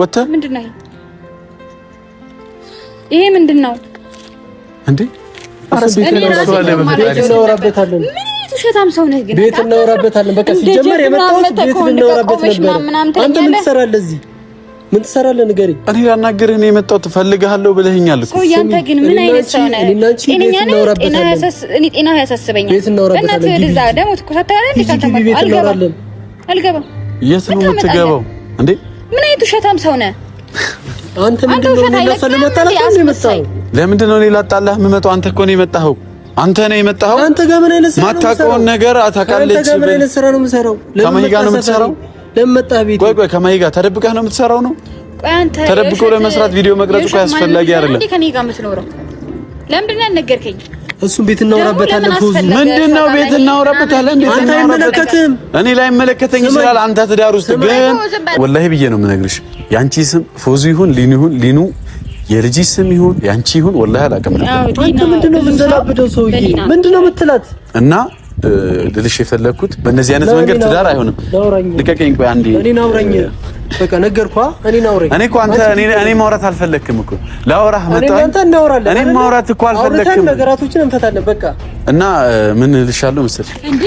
ወጣ ምንድነው ይሄ ምንድነው እንዴ ቤት እናወራበታለን ሸታም ሰው ነህ ግን ቤት እናወራበታለን በቃ ሲጀመር የመጣሁት ቤት እናወራበት ነበር አንተ ምን ትሰራለህ እዚህ ምን ትሰራለህ ንገረኝ እኔ ላናገርህ ነው የመጣሁት ፈልግሃለሁ ብለኸኛል እኮ ሰው ያንተ ግን ምን አይነት ሰው ነህ ጤነኛ ነህ ጤና ያሳስበኛል በእናትህ ወደዛ ደግሞ ትኮሳተራለህ እንዴ ካንተ አልገባም የት ነው የምትገባው እንዴ ምን አይነት ሸታም ሰው ነህ አንተ ምንድነው ለሰለመታለህ ነው የመጣው ለምንድን ነው እኔ ላጣላህ የምመጣው አንተ እኮ ነው የመጣኸው አንተ ነው የመጣኸው አንተ ጋር ምን አይነት ስራ ማታውቀውን ነገር አታውቃለች አንተ ጋር ምን አይነት ስራ ነው የምሰራው ከማን ጋር ነው የምትሰራው ለመጣህ ቤት ቆይ ከማን ጋር ተደብቀህ ነው የምትሰራው ነው ቆይ አንተ ተደብቆ ለመስራት ቪዲዮ መቅረጽ እኮ ያስፈልጋጊ አይደለም እንዴ ከኔ ጋር የምትኖረው ለምንድን ነው ያልነገርከኝ እሱን ቤት እናወራበታለን ፎዙ ምንድነው ቤት እናወራበታለን ቤት አንተ አይመለከትም እኔ ላይ መለከተኝ ይችላል አንተ ትዳር ውስጥ ግን ወላሂ ብዬ ነው የምነግርሽ ያንቺ ስም ፎዙ ይሁን ሊኑ የልጅ ስም ይሁን ያንቺ ይሁን ወላሂ አላውቅም ነበር አንተ ምንድነው የምትዘላብደው ሰውዬ ምንድነው የምትላት እና ልልሽ የፈለኩት በእነዚህ አይነት መንገድ ትዳር አይሆንም ልቀቀኝ ቆይ አንዴ እኔን አውራኝ በቃ ነገርኳ እኔን አውራኝ እኔ እኮ አንተ እኔ ማውራት አልፈለክም እኮ ላውራህ መጣሁ አንተ እናወራለን እኔ ማውራት እኮ አልፈለክም ነገራቶችን እንፈታለን በቃ እና ምን ልልሻለሁ መሰለኝ እንዴ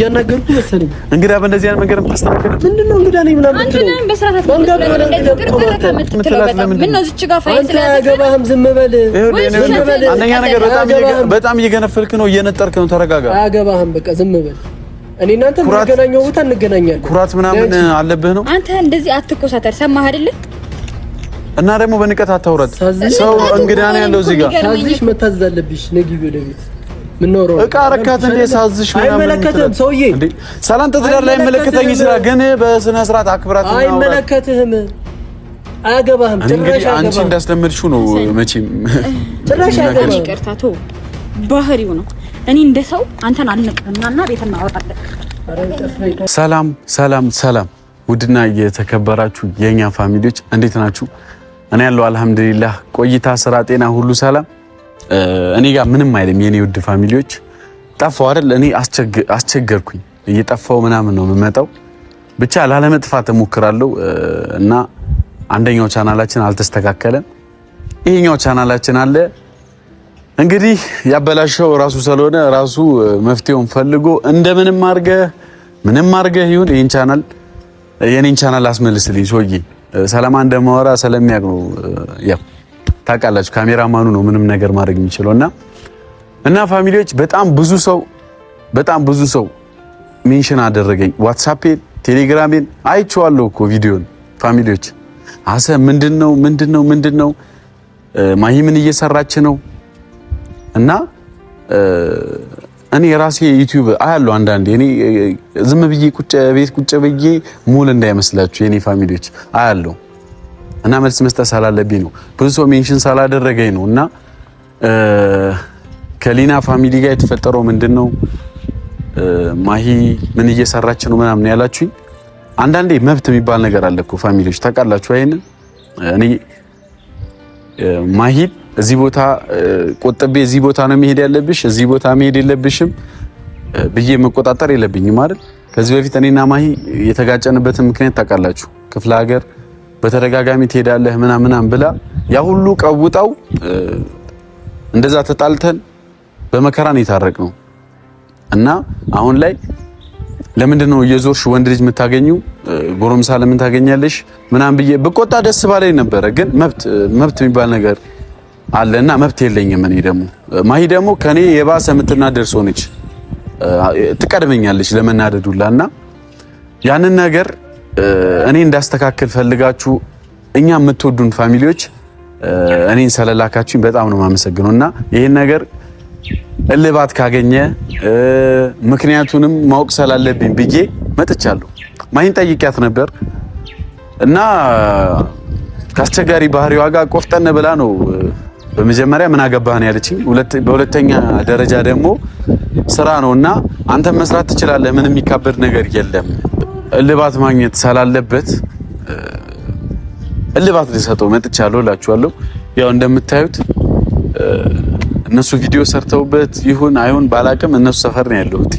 ያናገርኩ መሰለኝ እንግዳ በእንደዚህ አይነት መንገድ ተስተካከለ ምንድነው እንግዳ ነኝ ምናምን አንተ ነህ በስራታት ምን ነው እዚህ ጋር ፋይል ስለዚህ አያገባህም ዝም በል አንደኛ ነገር በጣም እየገነፈልክ ነው እየነጠርክ ነው ተረጋጋ አያገባህም በቃ ዝም በል እኔ እናንተ የምንገናኘው ቦታ እንገናኛለን ኩራት ምናምን አለብህ ነው አንተ እንደዚህ አትኮሳተር ሰማህ አይደል እና ደግሞ በንቀት አታውራት ሰው እንግዳ ነው ያለው እዚህ ጋር ሳዝሽ መታዘዝ አለብሽ ነግቢ ወደ ቤት ምን ነው እቃ ረካት እንደ ሳዝሽ ምናምን አይመለከትም ሰውዬ እንዴ ሰላም ተትዳር ላይ መለከተኝ ይችላል ግን በስነ ስርዓት አክብራት ነው አይመለከትህም አያገባህም ጭራሽ አንቺ እንዳስለመድሽው ነው መቼም ጭራሽ አያገባህም ይቅርታቶ ባህሪው ነው እኔ እንደ ሰው አንተን አልነቀምናና ቤት እናወጣለን ሰላም ሰላም ሰላም ውድና የተከበራችሁ የኛ ፋሚሊዎች እንዴት ናችሁ እኔ ያለው አልহামዱሊላህ ቆይታ ስራ ጤና ሁሉ ሰላም እኔ ጋር ምንም አይደለም የኔ ውድ ፋሚሊዎች ጠፋው አይደል እኔ አስቸገርኩኝ እየጠፋው ምናምን ነው የምመጣው ብቻ ላለመጥፋት እሞክራለሁ እና አንደኛው ቻናላችን አልተስተካከለም ይሄኛው ቻናላችን አለ እንግዲህ ያበላሸው ራሱ ስለሆነ ራሱ መፍትሄውን ፈልጎ እንደምንም አርገህ ይሁን ይሄን ቻናል የኔን ቻናል አስመልስልኝ ሶዬ ሰላም እንደማወራ ስለሚያቅ ነው ያው ታውቃላችሁ ካሜራማኑ ነው ምንም ነገር ማድረግ የሚችለውና እና ፋሚሊዎች በጣም ብዙ ሰው ሜንሽን አደረገኝ ዋትስአፕን ቴሌግራምን አይቼዋለሁ እኮ ቪዲዮን ፋሚሊዎች አሰ ምንድነው ማሂ ምን እየሰራች ነው እና እኔ ራሴ ዩቲዩብ አያለሁ አንዳንዴ እኔ ዝም ብዬ ቁጭ ብዬ ሙሉ እንዳይመስላችሁ የኔ ፋሚሊዎች አያለሁ እና መልስ መስጠት ሳላለብኝ ነው ብዙ ሰው ሜንሽን ሳላደረገኝ ነው እና ከሊና ፋሚሊ ጋር የተፈጠረው ምንድነው ማሂ ምን እየሰራች ነው ምናምን ያላችሁኝ አንዳንዴ መብት የሚባል ነገር አለ እኮ ፋሚሊዎች ታውቃላችሁ አይደል እኔ ማሂ እዚህ ቦታ ቆጥቤ እዚህ ቦታ ነው መሄድ ያለብሽ እዚህ ቦታ መሄድ የለብሽም ብዬ መቆጣጠር የለብኝም አይደል ከዚህ በፊት እኔና ማሂ የተጋጨንበት ምክንያት ታውቃላችሁ ክፍለ ሀገር በተደጋጋሚ ትሄዳለህ ምናምን ብላ ያ ሁሉ ቀውጣው እንደዛ ተጣልተን በመከራን የታረቅነው እና አሁን ላይ ለምንድነው እየዞርሽ ወንድ ልጅ የምታገኙ ጎረምሳ ለምን ታገኛለሽ ምናምን ብዬ በቆጣ ደስ ባለኝ ነበር ግን መብት የሚባል ነገር አለና መብት የለኝም እኔ ደግሞ ማሂ ደግሞ ከኔ የባሰ የምትናደር ሰው ነች ትቀድመኛለች ለመናደዱላና ያንን ነገር እኔ እንዳስተካክል ፈልጋችሁ እኛ የምትወዱን ፋሚሊዎች እኔን ስለላካችሁኝ በጣም ነው የማመሰግነውና ይሄን ነገር እልባት ካገኘ ምክንያቱንም ማወቅ ስላለብኝ ብዬ መጥቻለሁ ማሂን ጠይቂያት ነበር እና ካስቸጋሪ ባህሪዋ ጋር ቆፍጠን ብላ ነው በመጀመሪያ ምን አገባህ ነው ያለችኝ በሁለተኛ ደረጃ ደግሞ ስራ ነውና አንተ መስራት ትችላለህ ምንም የሚካበድ ነገር የለም እልባት ማግኘት ስላለበት እልባት ልሰጠው መጥቻለሁ እላችኋለሁ ያው እንደምታዩት እነሱ ቪዲዮ ሰርተውበት ይሁን አይሁን ባላቅም እነሱ ሰፈር ነው ያለሁት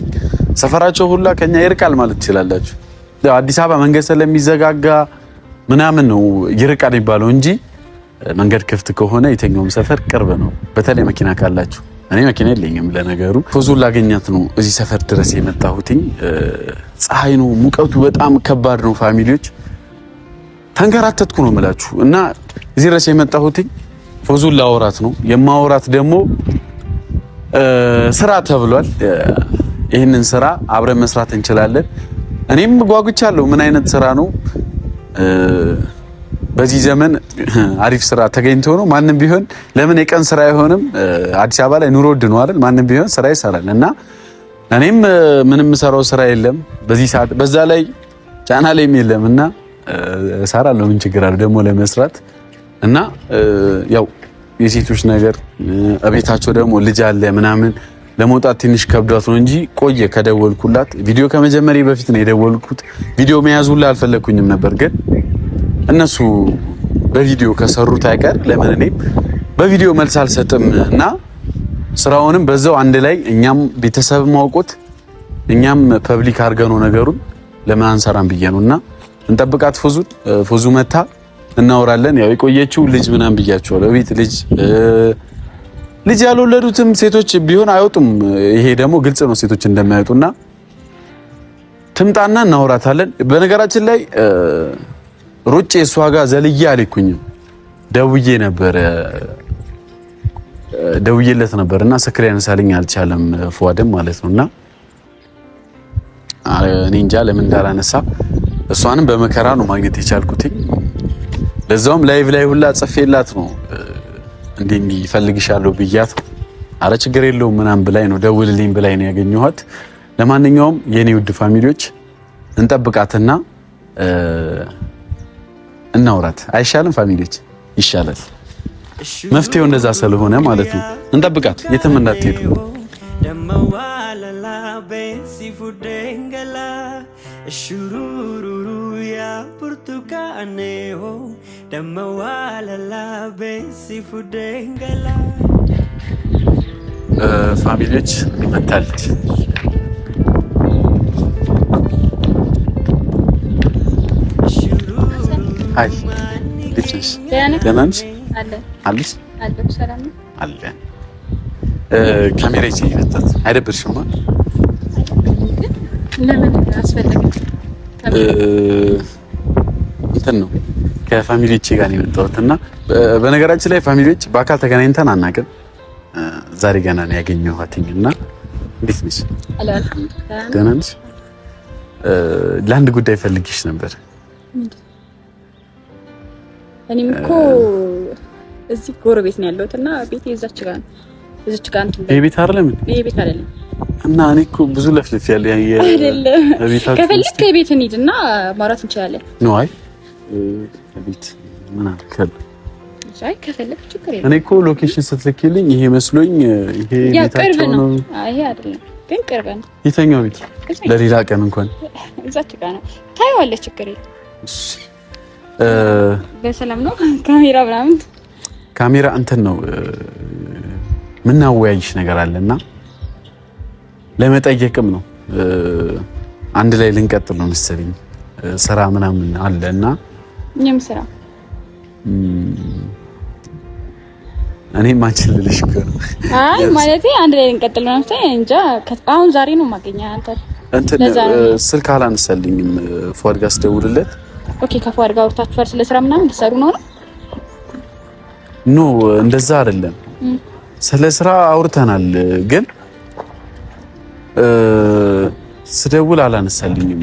ሰፈራቸው ሁላ ከኛ ይርቃል ማለት ትችላላችሁ አዲስ አበባ መንገድ ስለሚዘጋጋ ምናምን ነው ይርቃል ይባለው እንጂ መንገድ ክፍት ከሆነ የትኛውም ሰፈር ቅርብ ነው። በተለይ መኪና ካላችሁ። እኔ መኪና የለኝም ለነገሩ። ፎዙን ላገኛት ነው እዚህ ሰፈር ድረስ የመጣሁትኝ። ፀሐይ ነው፣ ሙቀቱ በጣም ከባድ ነው። ፋሚሊዎች ተንከራተትኩ ነው የምላችሁ እና እዚህ ድረስ የመጣሁትኝ ፎዙን ላወራት ነው። የማወራት ደግሞ ስራ ተብሏል። ይህንን ስራ አብረን መስራት እንችላለን። እኔም ጓጉቻለሁ። ምን አይነት ስራ ነው? በዚህ ዘመን አሪፍ ስራ ተገኝቶ ነው ማንም ቢሆን ለምን የቀን ስራ አይሆንም? አዲስ አበባ ላይ ኑሮ ውድ ነው አይደል? ማንም ቢሆን ስራ ይሰራል እና እኔም ምንም ሰራው ስራ የለም በዚህ ሰዓት፣ በዛ ላይ ቻናሌም የለም እና እሰራለሁ። ምን ችግር አለ ደግሞ ለመስራት እና ያው የሴቶች ነገር እቤታቸው ደግሞ ልጅ አለ ምናምን ለመውጣት ትንሽ ከብዷት ነው እንጂ ቆየ ከደወልኩላት። ቪዲዮ ከመጀመሪያ በፊት ነው የደወልኩት። ቪዲዮ መያዙላ አልፈለኩኝም ነበር፣ ግን እነሱ በቪዲዮ ከሰሩት አይቀር ለምን እኔም በቪዲዮ መልስ አልሰጥም እና ስራውንም በዛው አንድ ላይ እኛም ቤተሰብ ማውቆት እኛም ፐብሊክ አድርገነው ነገሩን ለምን አንሰራም ብዬ ነውና እንጠብቃት። ፎዙ መታ እናወራለን። ያው የቆየችው ልጅ ምናምን ብያቸዋለሁ። ቤት ልጅ ያልወለዱትም ሴቶች ቢሆን አይወጡም። ይሄ ደግሞ ግልጽ ነው ሴቶች እንደማይወጡና ትምጣና እናወራታለን። በነገራችን ላይ ሩጬ እሷ ጋር ዘልዬ አልኩኝም። ደውዬለት ነበርና ስልክ ያነሳልኝ አልቻለም። ፏደም ማለት ነውና እኔ እንጃ ለምን እንዳላነሳ። እሷንም በመከራ ነው ማግኘት የቻልኩትኝ። ለዛውም ላይቭ ላይ ሁላ ጽፌላት ነው እንዴ ይፈልግሻለሁ ብያት፣ አረ ችግር የለውም ምናምን ብላኝ ነው ደውልልኝ ብላኝ ነው ያገኘኋት። ለማንኛውም የኔ ውድ ፋሚሊዎች እንጠብቃትና እናውራት። አይሻልም ፋሚሊዎች? ይሻላል። መፍትሄው እንደዛ ስለሆነ ማለት ነው። እንጠብቃት፣ የትም እንዳትሄዱ። ፋሚሊዎች መታለች። አይ ልጅሽ ደህና ነሽ? አለሽ? ሰላም ነው አለ። ካሜራ ይዤ መጣት አይደብርሽም? ለምን አስፈለገ? እንትን ነው ከፋሚሊዎቼ ጋር ነው የመጣሁትና በነገራችን ላይ ፋሚሊዎች በአካል ተገናኝተን አናውቅም። ዛሬ ገና ነው ያገኘኋትኝና እንዴት ነሽ? ደህና ነሽ? ለአንድ ጉዳይ ፈልግሽ ነበር። እኔም እኮ እዚህ ጎረቤት ነው ያለሁትና ቤቴ እዛች ጋር ነው። እዛች ጋር እንትን ቤት አይደለም? ቤት አይደለም። እና እኔ እኮ ብዙ ለፍልፍ ያለ አይደለም። ከፈልክ ከቤት እንሂድና ማውራት እንችላለን። ነው አይ ቤት ምን አልከል? አይ ከፈልክ ችግር የለም። እኔ እኮ ሎኬሽን ስትልኪልኝ ይሄ መስሎኝ ይሄ ቤታቸው ነው። አይ አይደለም፣ ግን ቅርብ ነው። የትኛው ቤት? ለሌላ ቀን እንኳን እዛች ጋር ነው። ታይዋለህ፣ ችግር የለም። እሺ በሰላም ነው? ካሜራ ምናምን ካሜራ እንትን ነው ምናወያይሽ ነገር አለና ለመጠየቅም ነው። አንድ ላይ ልንቀጥል ነው መሰለኝ። ስራ ምናምን አለና እኛም ስራ እኔ ማንችል ልልሽ እኮ ነው። አይ ማለቴ አንድ ላይ ልንቀጥል ነው መሰለኝ። እንጃ አሁን ዛሬ ነው ማገኘህ አንተ። እንትን ስልክ አላነሳልኝም። ፏድ ጋር ስደውልለት ኦኬ ከፏድ ጋር አውርታችኋል ስለ ስራ ምናምን ልትሰሩ ነው? ኖ እንደዛ አይደለም። ስለ ስራ አውርተናል፣ ግን ስደውል አላነሳልኝም።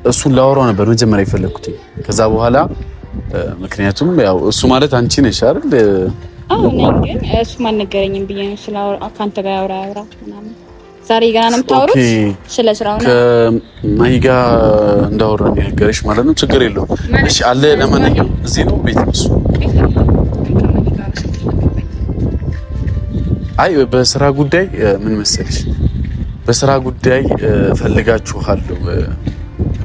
እሱን ላወራው ነበር መጀመሪያ የፈለኩት። ከዛ በኋላ ምክንያቱም ያው እሱ ማለት አንቺ ነሽ አይደል? አዎ ነኝ፣ ግን እሱ ማንነገረኝም ብዬ ነው ካንተ ጋር ያወራ ምናምን። ዛሬ ገና ነው የምታወሩት ስለ ስራው ነው? ከማሂ ጋር እንዳወራን የነገረሽ ማለት ነው። ችግር የለውም። እሺ አለ። ለማንኛውም እዚህ ነው ቤት ነው እሱ። አይ በስራ ጉዳይ ምን መሰለሽ፣ በስራ ጉዳይ ፈልጋችኋለሁ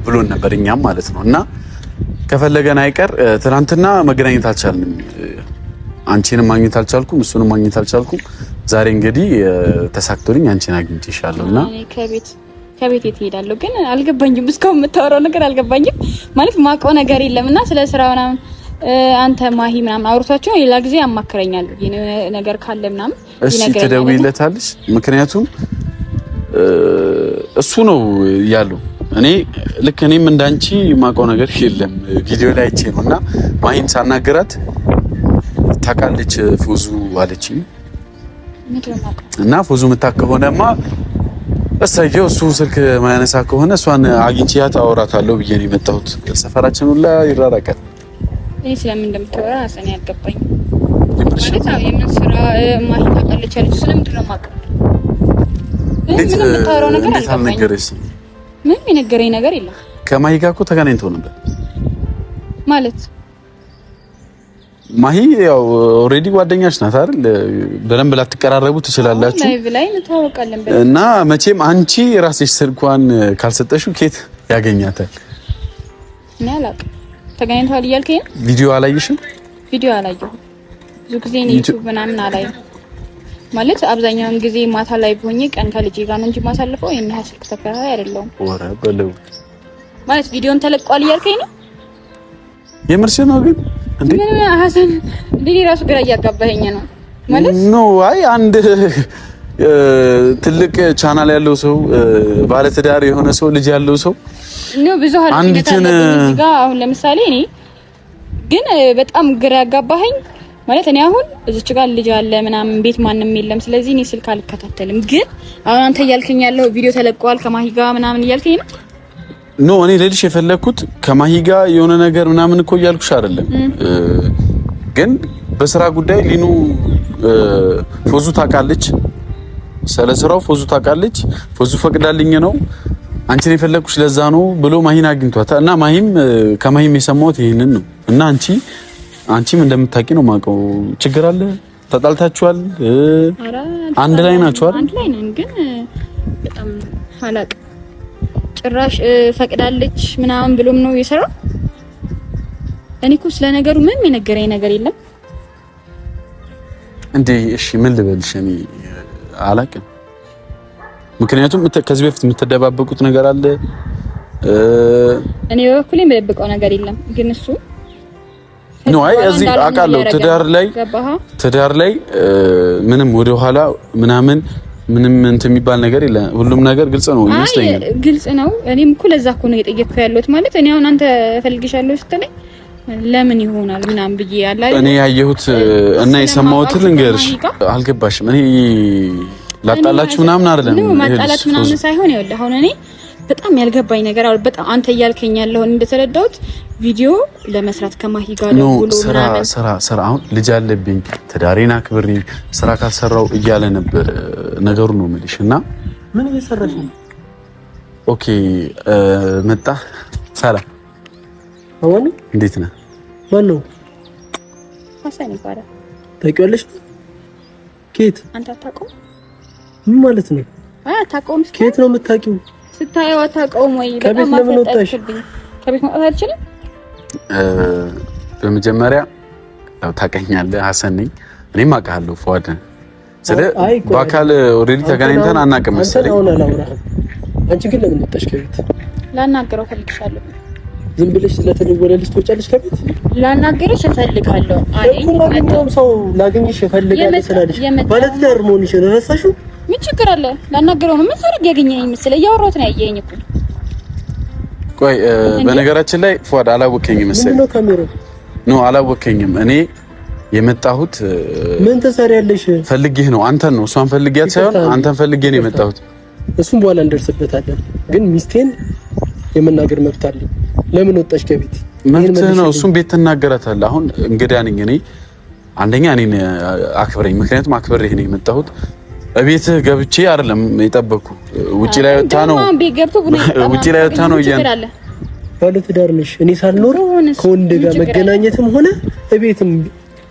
ብሎን ነበር እኛም ማለት ነው። እና ከፈለገን አይቀር ትናንትና መገናኘት አልቻልንም። አንቺንም ማግኘት አልቻልኩም፣ እሱንም ማግኘት አልቻልኩም። ዛሬ እንግዲህ ተሳክቶልኝ አንቺን አግኝቼሻለሁና ከቤት ከቤት እሄዳለሁ። ግን አልገባኝም፣ እስካሁን የምታወራው ነገር አልገባኝም። ማለት ማውቀው ነገር የለምና ስለ ስራ ምናምን አንተ ማሂ ምናምን አውርታችሁ ሌላ ጊዜ ያማክረኛል ነገር ካለ ምናምን ይነገረኛል። እሺ ትደውይለታለሽ? ምክንያቱም እሱ ነው ያለው። እኔም እንዳንቺ ማውቀው ነገር የለም ቪዲዮ ላይ አይቼ ነውና ማሂን ሳናገራት ታውቃለች ፉዙ አለችኝ። እና ፉዙ የምታከሆነማ እሰየው፣ እሱ ስልክ ማያነሳ ከሆነ እሷን አግኝቻት አወራታለሁ ብዬ ነው የመጣሁት። ሰፈራችን ሁላ ይራራቃል። እኔ ስለምን እንደምታወራ አሰኔ ያልገባኝ ማለት ነው። የምን ስራ ማሂ ታውቃለች አለች። ስለምንድን ነው የማውቀው? እንዴት አልነገረሽም? ምንም የነገረኝ ነገር የለም። ከማሂ ጋር እኮ ተገናኝተው ነበር ማለት ማሂ ያው ኦሬዲ ጓደኛሽ ናት አይደል? በደንብ ላትቀራረቡ ትችላላችሁ። ላይቭ ላይ እንተዋወቃለን እና መቼም አንቺ ራስሽ ስልኳን ካልሰጠሽው ኬት ያገኛታል? እኔ አላውቅም። ተገናኝተዋል እያልከኝ ነው? ቪዲዮ አላየሽም? ቪዲዮ አላየሁም። ብዙ ጊዜ ነው ዩቲዩብ ምናምን አላየም። ማለት አብዛኛውን ጊዜ ማታ ላይ ሆኜ ቀን ከልጄ ጋር ነው እንጂ ማሳልፈው የኛ ስልክ ተከራይ አይደለም። ወረ በለው ማለት ቪዲዮን ተለቋል እያልከኝ ነው? የምርሽ ነው ግን እንዴ? ምን ሀሰን እንዴ ራሱ ግራ እያጋባኸኝ ነው ማለት ነው። አይ አንድ ትልቅ ቻናል ያለው ሰው ባለ ትዳር የሆነ ሰው ልጅ ያለው ሰው ነው ብዙ ሀልነት አለ እዚህ ጋር። አሁን ለምሳሌ እኔ ግን በጣም ግራ ያጋባኸኝ ማለት እኔ አሁን እዚች ጋር ልጅ አለ ምናምን ቤት ማንንም የለም። ስለዚህ እኔ ስልክ አልከታተልም። ግን አሁን አንተ እያልከኝ ያለው ቪዲዮ ተለቋል ከማሂ ጋር ምናምን እያልከኝ ነው? ኖ እኔ ልልሽ የፈለኩት ከማሂ ጋር የሆነ ነገር ምናምን እኮ እያልኩሽ አይደለም። ግን በስራ ጉዳይ ሊኑ ፎዙ ታውቃለች፣ ስለ ስራው ፎዙ ታውቃለች። ፎዙ ፈቅዳልኝ ነው አንቺን የፈለኩሽ ለዛ ነው ብሎ ማሂን አግኝቷታል። እና ማሂም ከማሂም የሰማሁት ይሄንን ነው። እና አንቺም እንደምታውቂ ነው የማውቀው። ችግር አለ? ተጣልታችኋል? አንድ ላይ ናችሁ አይደል? አንድ ላይ ነን። ግን በጣም ሀላቅ ጭራሽ ፈቅዳለች ምናምን ብሎም ነው የሰራው። እኔ እኮ ስለ ነገሩ ምንም የነገረኝ ነገር የለም እንዴ። እሺ ምን ልበልሽ? እኔ አላውቅም። ምክንያቱም ከዚህ በፊት የምትደባበቁት ነገር አለ። እኔ በኩሌ የምደብቀው ነገር የለም። ግን እሱ ነው አይ እዚህ አውቃለሁ። ትዳር ላይ ምንም ወደ ኋላ ምንም እንትን የሚባል ነገር የለም። ሁሉም ነገር ግልጽ ነው ይመስለኛል። ግልጽ ነው። እኔም እኮ ለዛ እኮ ነው የጠየቅኩ ያለሁት። ማለት እኔ አሁን አንተ እፈልግሻለሁ ስትለኝ ለምን ይሆናል ምናምን ብዬ ያላ እኔ ያየሁት እና የሰማሁት ልንገርሽ፣ አልገባሽም። እኔ ላጣላችሁ ምናምን አይደለም። ማጣላት ምናምን ሳይሆን ይኸውልህ አሁን እኔ በጣም ያልገባኝ ነገር አሁን በጣም አንተ እያልከኝ ያለው እንደተረዳሁት ቪዲዮ ለመስራት ከማሂ ጋር ደውሎ ስራ አሁን ልጅ አለብኝ ትዳሬን አክብሬ ስራ ካልሰራው እያለ ነበር ነገሩ ነው የምልሽ። እና ምን እየሰራሽ ነው? ኦኬ መጣ። ሰላም አሁን እንዴት ነህ? ማን ነው? ሀሰን ይባላል። ታውቂዋለሽ? ኬት አንተ አታውቀውም? ምን ማለት ነው? አታውቀውም? ኬት ነው የምታውቂው? ስታየው አታውቀውም ወይ? በጣም አፈጠጥክብኝ። ከቤት መውጣት አልችልም። በመጀመሪያ ያው ታውቀኛለህ፣ ሀሰን ነኝ። እኔም አውቃለሁ ፏድ። በአካል ኦልሬዲ ተገናኝተን አናውቅም መሰለኝ። አንቺ ግን ለምን ወጣሽ ከቤት? ላናገረው ፈልግሻለሁ። ዝም ብለሽ ስለተደወለልሽ ትወጫለሽ ከቤት? ላናገርሽ እፈልጋለሁ። አይ ማንኛውም ሰው ላገኝሽ እፈልጋለሁ ስላለሽ ባለትዳር መሆንሽን ረሳሽው? ምን ችግር አለ? ላናገረው ነው። ምን ሳደርግ ያገኘኝ መሰለኝ? እያወራሁት ነው ያየኸኝ እኮ። ቆይ በነገራችን ላይ ፏድ አላወቀኝም መሰለኝ። ምንድነው ካሜራው? ኖ አላወቀኝም። እኔ የመጣሁት ምን ትሰሪያለሽ? ፈልጌህ ነው። አንተን ነው፣ እሷን ፈልጌያት ሳይሆን አንተን ፈልጌ ነው የመጣሁት። እሱም በኋላ እንደርስበታለን። ግን ሚስቴን የመናገር መብት አለኝ። ለምን ወጣሽ ከቤት? መብትህ ነው። እሱም ቤት ትናገራታለህ። አሁን እንግዳ ነኝ እኔ። አንደኛ እኔን አክብረኝ። ምክንያቱም አክብሬህ ነው የመጣሁት። እቤትህ ገብቼ አይደለም የጠበቅኩ። ውጪ ላይ ወጣ ነው ውጪ ላይ ወጣ ነው እያለ ባለ ትዳር ነሽ። እኔ ሳልኖር ከወንድ ጋር መገናኘትም ሆነ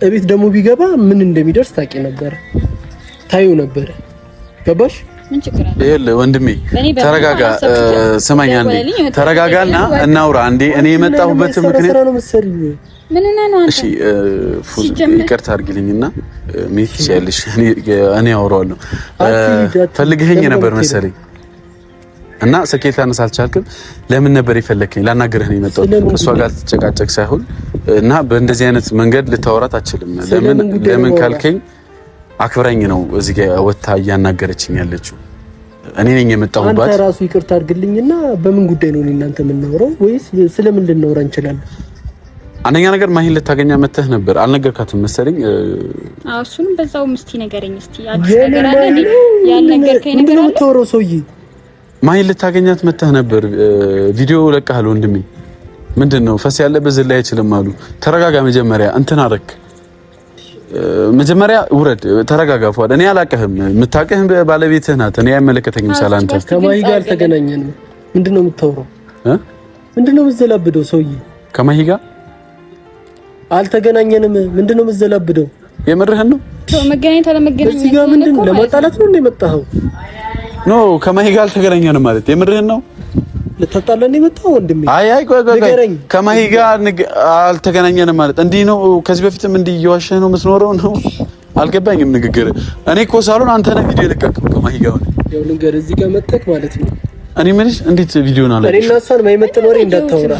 እቤት ደግሞ ቢገባ ምን እንደሚደርስ ታውቂ ነበር፣ ታዩ ነበር። ገባሽ? ምን ችግር አለ? ይኸውልህ ወንድሜ ተረጋጋ። ስማኝ አንዴ ተረጋጋና እናውራ። አንዴ እኔ የመጣሁበት ምክንያት ምን ነው አንተ? እሺ ይቅርታ አድርጊልኝና ምን ትችያለሽ? እኔ አወራዋለሁ። ፈልገኸኝ ነበር መሰለኝ። እና ስልኬን ታነሳ አልቻልክም። ለምን ነበር የፈለከኝ? ላናገርህ ነው የመጣሁት እሷ ጋር ልትጨቃጨቅ ሳይሆን እና በእንደዚህ አይነት መንገድ ልታወራት አትችልም። ለምን ካልከኝ አክብራኝ ነው እዚህ ጋር ወታ እያናገረችኝ ያለችው። እኔ ነኝ የመጣሁባት። አንተ ራሱ ይቅርታ አድርግልኝና በምን ጉዳይ ነው እናንተ የምናወራው ወይስ ስለምን ልናወራ እንችላለን? አንደኛ ነገር ማሂን ልታገኛ መተህ ነበር አልነገርካትም መሰለኝ። እሱንም በዛው ምስቲ ነገረኝ። እስቲ አዲስ ነገር አለ እንዴ? ያልነገርከኝ ነገር አለ? ተወረው ሰውዬ ማሂን ልታገኛት መተህ ነበር። ቪዲዮ ለቀሃል ወንድሜ። ምንድነው ፈስ ያለበት ዝላይ አይችልም አሉ። ተረጋጋ መጀመሪያ እንትን አረክ መጀመሪያ ውረድ፣ ተረጋጋ። ፏል እኔ አላቀህም። የምታቀህ ባለቤትህ ናት። እኔ አይመለከተኝም። ሰላንተ ከማሂ ጋር አልተገናኘንም። ምንድነው የምታወራው? ምንድነው የምትዘላብደው ሰውዬ? ከማሂ ጋር አልተገናኘንም። ምንድነው የምትዘላብደው? የምርህን ነው? መገናኘት አለመገናኘት እዚህ ጋር ምንድነው? ለማጣላት ነው የመጣኸው? ኖ ከማሂ ጋር አልተገናኘንም ማለት የምርህን ነው? ልታጣላን የመጣው ወንድሜ? አይ ከማሂ ጋር አልተገናኘንም ማለት እንዲህ ነው? ከዚህ በፊትም እንዲህ እየዋሸህ ነው የምትኖረው ነው? አልገባኝም ንግግር። እኔ እኮ ሳሎን አንተ ነህ ቪዲዮ የለቀቅከው ከማሂ ጋር ሆነ። ያው ልንገርህ እዚህ ጋር መጥተህ ማለት ነው። እኔ ምንሽ እንዴት ቪዲዮን አለ? እኔ እና እሷን ማይመጥን ወሬ እንዳታወራ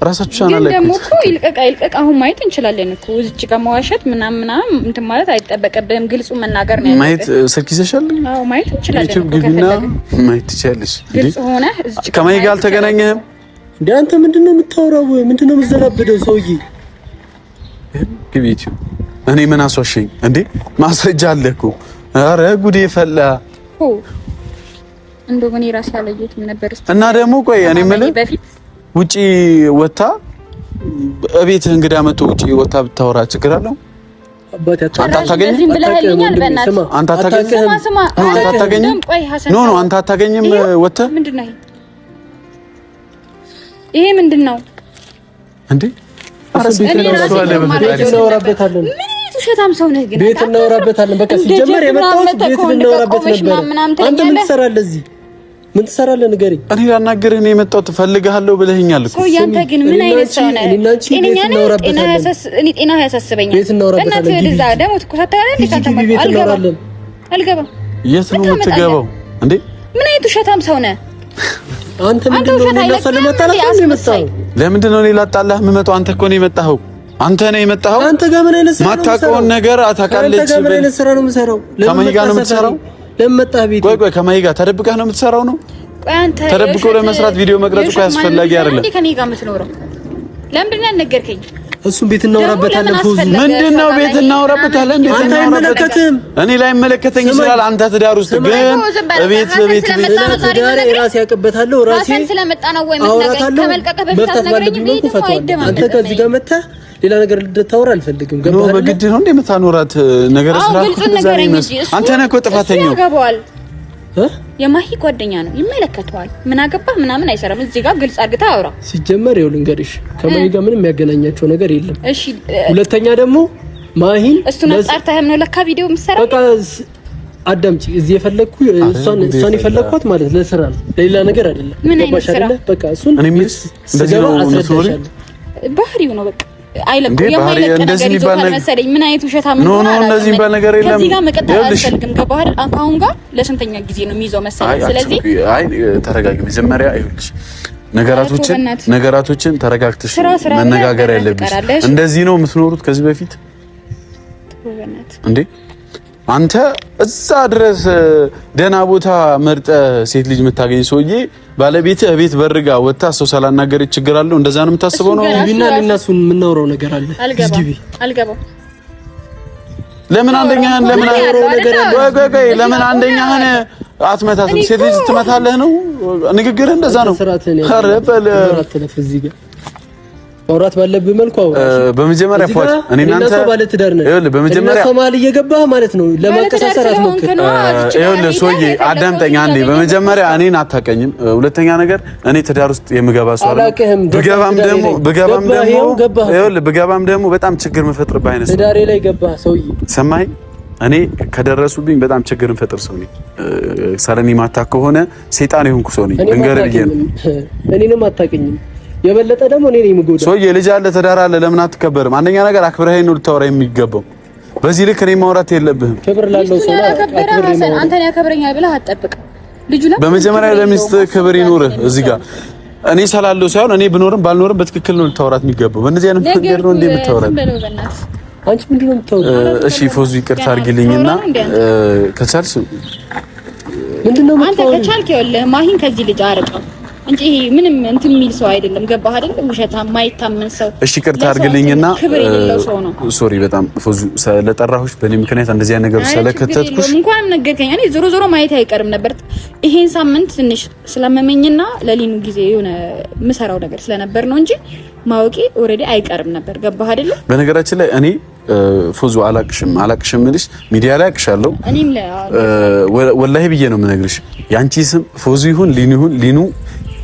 ራሳችሁ ቻናል ላይ ደግሞ እኮ ይልቀቅ አሁን ማየት እንችላለን እኮ እዚች ጋር መዋሸት ምናምን እንትን ማለት አይጠበቅብህም። ግልጹ መናገር ነው። ማየት ስልክ ይዘሻል? አዎ ማየት እንችላለን። ዩቲዩብ ግቢና ማየት ትችያለሽ። ግልጽ ሆነ እዚች ጋር ከማሂ ጋር አልተገናኘህም እንዴ? አንተ ምንድነው የምታወራው? ምንድነው የምትዘላብደው ሰውዬ? ግቢ ዩቲዩብ። እኔ ምን አስዋሸኝ እንዴ? ማስረጃ አለ እኮ። ኧረ ጉዴ ፈላ። እንደው እኔ ራሴ አላየሁትም ነበር። እና ደግሞ ቆይ እኔ የምልህ ውጪ ወታ እቤት እንግዳ መጥቶ ውጪ ወታ ብታወራ ችግር አለው? አንተ አታገኝም? አንተ አታገኝም? ወጥተህ ምንድነው ይሄ? ምንድነው እንዴ? እናወራበታለን። ውሸታም ሰው ነህ ግን። ቤት እናወራበታለን። በቃ ሲጀመር የመጣሁት ቤት እናወራበት ነበር። አንተ ምን ትሰራለህ እዚህ? ምን ትሰራለህ ንገረኝ። እኔ ላናግርህ ነው የመጣሁት። እፈልግሃለሁ ብለኸኛል እኮ። ሰው ያንተ ግን ምን አይነት ሰው ነህ? ጤነኛ ነህ? ጤና ያሳስበኛል። ቤት እናወራበታለን። እዛ ደግሞ ትኩሳታ አይደል? አልገባም። የት ነው የምትገባው እንዴ? ምን አይነት ውሸታም ሰው ነህ አንተ? ምንድነው ለነሱ ለማጣላት ነው የመጣው? ለምንድን ነው እኔ ላጣላህ የምመጣው? አንተ እኮ ነው የመጣኸው። አንተ ነው የመጣኸው። አንተ ጋር ምን አይነት ስራ ነው? ማታውቀውን ነገር አታውቃለች። አንተ ጋር ምን አይነት ስራ ነው የምሰራው? ከማሂ ጋር ነው የምትሰራው? ለመጣህ ቤት ቆይ ከማሂ ጋር ተደብቀህ ነው የምትሰራው ነው? ቆይ አንተ ተደብቆ ለመስራት ቪዲዮ መቅረጽ እኮ ያስፈልጋል አይደለም? ከኔ ጋር የምትኖረው ለምንድን ነው ያልነገርከኝ? እሱም ቤት እናወራበታለን። ፎዙ ምንድነው? ቤት እናወራበታለን። ቤት አንተ አይመለከትም። እኔ ላይ መለከተኝ ይችላል። አንተ ትዳር ውስጥ ግን ቤት ትዳር ራሴ ያቀበታለሁ ራሴ ስለመጣ ነው ወይ መናገር ከመልቀቀ በፊት አትነግረኝም? አንተ ከዚህ ጋር መጣህ ሌላ ነገር ልታወራ አልፈልግም። ገባህ? በግድ ነው እንደምታኖራት ነገር አንተ ነህ እኮ ጥፋተኛው። የማሂ ጓደኛ ነው ይመለከተዋል። ምን አገባህ ምናምን አይሰራም። እዚህ ጋር ግልጽ አድርገህ አውራ። ሲጀመር ይኸውልህ ልንገርሽ ከማሂ ጋር ምንም የሚያገናኛቸው ነገር የለም። እሺ ሁለተኛ ደግሞ ማሂን እሱን አጣርተህም ነው ለካ ቪዲዮ የምትሰራው? በቃ አዳምጪ። እዚህ የፈለኩ እሷን የፈለኳት ማለት ለስራ ነው ለሌላ ነገር አይደለም። ገባሽ አይደለ? በቃ እሱን እኔ ምንስ እንደዚህ ነው አስረዳሻለሁ። ባህሪው ነው በቃ አይለቅም። የማይለቅ ነገር ይዞታል መሰለኝ። ምን አይነት ውሸታም ነው? ኖ እንደዚህ ባል ነገር የለም። ከዚህ ጋር መቀጠል አልፈልግም። ከባህር አካውን ጋር ለስንተኛ ጊዜ ነው የሚይዘው መሰለኝ። ስለዚህ ተረጋጊ መጀመሪያ። ይኸውልሽ ነገራቶችን ተረጋግተሽ መነጋገር ያለብሽ። እንደዚህ ነው የምትኖሩት ከዚህ በፊት እንዴ? አንተ እዛ ድረስ ደህና ቦታ መርጠ ሴት ልጅ የምታገኝ ሰውዬ ባለቤትህ ቤት በርጋ ወጣ ሰው ሳላናገር ችግር አለው? እንደዛ ነው የምታስበው ነው? ቢና ለነሱን የምናወራው ነገር አለ። አልገባም። ለምን አንደኛህን ለምን አንደኛህን አትመታትም? ሴት ልጅ ትመታለህ ነው ንግግር? እንደዛ ነው። ኧረ በል ማውራት ባለብህ መልኩ አውራ። በመጀመሪያ ፏት እኔ እናንተ ባለ ትዳር ነን። ይኸውልህ በመጀመሪያ ሶማሊ እየገባህ ማለት ነው ለማቀሳሰር አትሞክር። ይኸውልህ ሶዬ አዳምጠኝ አንዴ። በመጀመሪያ እኔን አታውቀኝም። ሁለተኛ ነገር እኔ ትዳር ውስጥ የምገባ ሰው አይደለም። ብገባም ደግሞ በጣም ችግር መፈጥርብህ አይነት ሰው ትዳሬ ላይ ገባህ ሰውዬ። ሰማኸኝ? እኔ ከደረሱብኝ በጣም ችግር እንፈጥር ሰው ነኝ። ሰለኒ ማታ ከሆነ ሰይጣን የሆንኩ ሰው ነኝ። ልንገርህ ብዬ ነው። እኔንም አታውቀኝም። የበለጠ ደግሞ እኔ ነኝ የምጎዳው። ሰውዬ ልጅ አለ ትዳር አለ። ለምን አትከበርም? አንደኛ ነገር አክብረኸኝ ነው ልታወራ የሚገባው። በዚህ ልክ እኔ ማውራት የለብህም። ክብር ላለው ሰው አንተን ያከብረኛል ብለህ አትጠብቅ። በመጀመሪያ ለሚስት ክብር ይኑር። እዚህ ጋር እኔ ሰላለው ሳይሆን እኔ ብኖርም ባልኖርም በትክክል ነው ልታወራት የሚገባው። በእነዚህ አይነት መንገድ ነው እንዴ የምታወራት? አንቺ ምንድን ነው የምታወራው? እሺ ፎዙ ይቅርታ አድርጊልኝና ከቻልሽ ምንድነው አንተ ከቻልክ ይኸውልህ ማሂን ከዚህ ልጅ አርቀው እንጂ ምንም እንትን የሚል ሰው አይደለም። ገባህ አይደል? ውሸታም ማይታመን ሰው። እሺ ይቅርታ አድርግልኝና ሶሪ በጣም ፎዙ ስለጠራሁሽ በእኔ ምክንያት እንደዚህ አይነት ነገር ስለከተትኩሽ እንኳን ነገርከኝ። እኔ ዞሮ ዞሮ ማየት አይቀርም ነበር። ይሄን ሳምንት ትንሽ ስለመመኝና ለሊኑ ጊዜ የሆነ ምሰራው ነገር ስለነበር ነው እንጂ ማወቂ ኦሬዲ አይቀርም ነበር። ገባህ አይደል? በነገራችን ላይ እኔ ፎዙ አላቅሽም ልሽ ሚዲያ ላይ አቅሻለሁ። እኔም ወላሂ ብዬ ነው የምነግርሽ። ያንቺ ስም ፎዙ ይሁን ሊኑ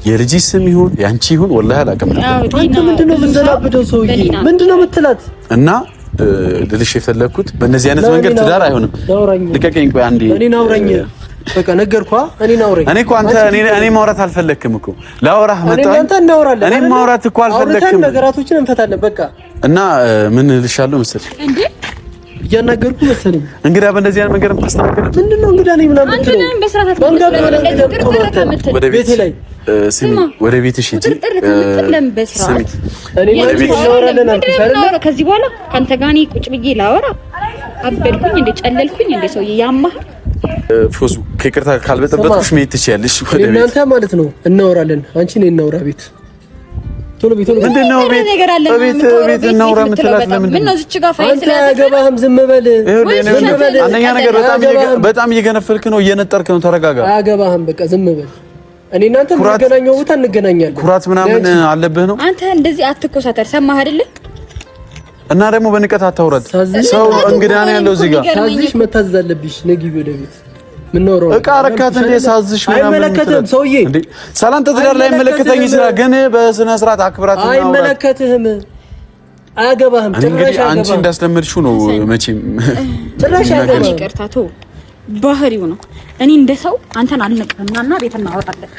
የልጅ ስም ይሁን ያንቺ ይሁን ወላሂ አላውቅም ነበር። አንተ ምንድነው የምትዘላብደው ሰውዬ? ምንድነው የምትላት? እና ልልሽ የፈለኩት በእነዚህ አይነት መንገድ ትዳር አይሆንም። ልቀቀኝ። ቆይ አንዴ እኔን አውራኝ። በቃ ነገርኩህ። እኔን አውራኝ። እኔ እኮ አንተ እኔ ማውራት አልፈለክም እኮ ላወራህ መጣሁ። እኔ ማውራት እኮ አልፈለክም። ነገራቶችን እንፈታለን በቃ። እና ምን ልልሻለሁ መሰለሽ እንዴ እያናገርኩ መሰለኝ። እንግዳ በእንደዚህ አይነት መንገድ ታስተናግድ ምንድነው? እንግዳ ነኝ ምናምን አንተ ነህ በስርዓት ወደ ቤቴ ላይ ስሚ፣ ወደ ቤትሽ ሂጂ። ከዚህ በኋላ ካንተ ጋር እኔ ቁጭ ብዬ ላወራ አበድኩኝ እንደ ጨለልኩኝ እንደ ሰውዬ ያማህ ፎዙ ከይቅርታ ካልበጠበጥኩሽ መሄድ ትችያለሽ። ወደ ቤት እናንተ ማለት ነው እናወራለን። አንቺ ነኝ እናውራ ቤት ቶሎ ቤት ምንድነው ቤት እናውራ የምትላት ለምን ነው? እዚች ጋር ፋይል አያገባህም። ዝም በል። አንደኛ ነገር በጣም እየገነፈልክ ነው፣ እየነጠርክ ነው። ተረጋጋ። አያገባህም። በቃ ዝም በል። እኔ እናንተ የምንገናኘው ቦታ እንገናኛለን። ኩራት ምናምን አለብህ ነው። አንተ እንደዚህ አትኮሳተር። ሰማህ አይደለ? እና ደግሞ በንቀት አታውራት። ሰው እንግዳ ነው ያለው እዚህ ጋር። ሳዝሽ መታዘዝ አለብሽ። ነጊ ወደ ቤት ምን ነው እቃ ረካት እንደ ሳዝሽ ምናምን አይመለከትም። ሰውዬ ሰላም ትዳር ላይ መለከተኝ ይችላል፣ ግን በስነ ስርዓት አክብራት ነው። አይመለከትህም፣ አያገባህም። እንግዲህ አንቺ እንዳስለመድሽው ነው መቼም ጭራሽ አያገባህም። ይቅርታ ተው፣ ባህሪው ነው። እኔ እንደ ሰው አንተን አልነቅምና ቤት እናወጣለን።